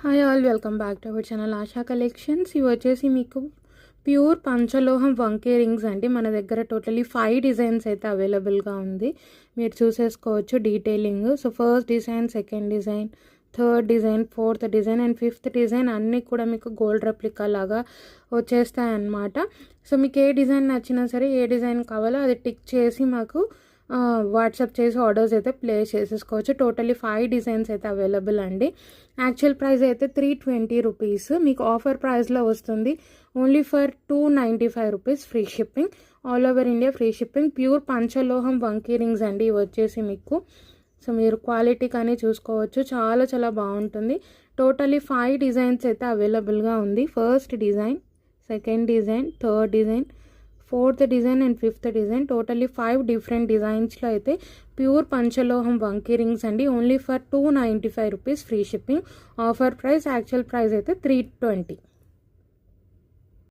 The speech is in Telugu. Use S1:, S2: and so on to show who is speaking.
S1: Hi all, welcome back to our channel ASHA collections. ఇవి వచ్చేసి మీకు ప్యూర్ పంచలోహం వంకీ రింగ్స్ అండి. మన దగ్గర టోటలీ 5 డిజైన్స్ అయితే అవైలబుల్గా ఉంది. మీరు చూసేసుకోవచ్చు detailing. So first design, second design, third design, fourth design and fifth design అన్నీ కూడా మీకు గోల్డ్ రెప్లికా లాగా వచ్చేస్తాయి అన్నమాట. సో మీకు ఏ డిజైన్ నచ్చినా సరే, ఏ డిజైన్ కావాలో అది టిక్ చేసి మాకు వాట్సాప్ చేసి ఆర్డర్స్ అయితే ప్లేస్ చేసేసుకోవచ్చు. టోటలీ 5 డిజైన్స్ అయితే అవైలబుల్ అండి. యాక్చువల్ ప్రైస్ అయితే 320 రూపీస్, మీకు ఆఫర్ ప్రైస్లో వస్తుంది. Only for 295 rupees, free shipping, all over India free shipping. Pure పంచలోహం వంకీ రింగ్స్ అండి ఇవి వచ్చేసి మీకు. సో మీరు క్వాలిటీ కానీ చూసుకోవచ్చు, చాలా చాలా బాగుంటుంది. టోటలీ 5 డిజైన్స్ అయితే అవైలబుల్గా ఉంది. First design, second design, third design, fourth design and fifth design. Totally 5 different డిజైన్స్లో అయితే ప్యూర్ పంచలోహం వంకీ రింగ్స్ అండి. Only for 295 rupees, free shipping. Offer price, actual price అయితే 320.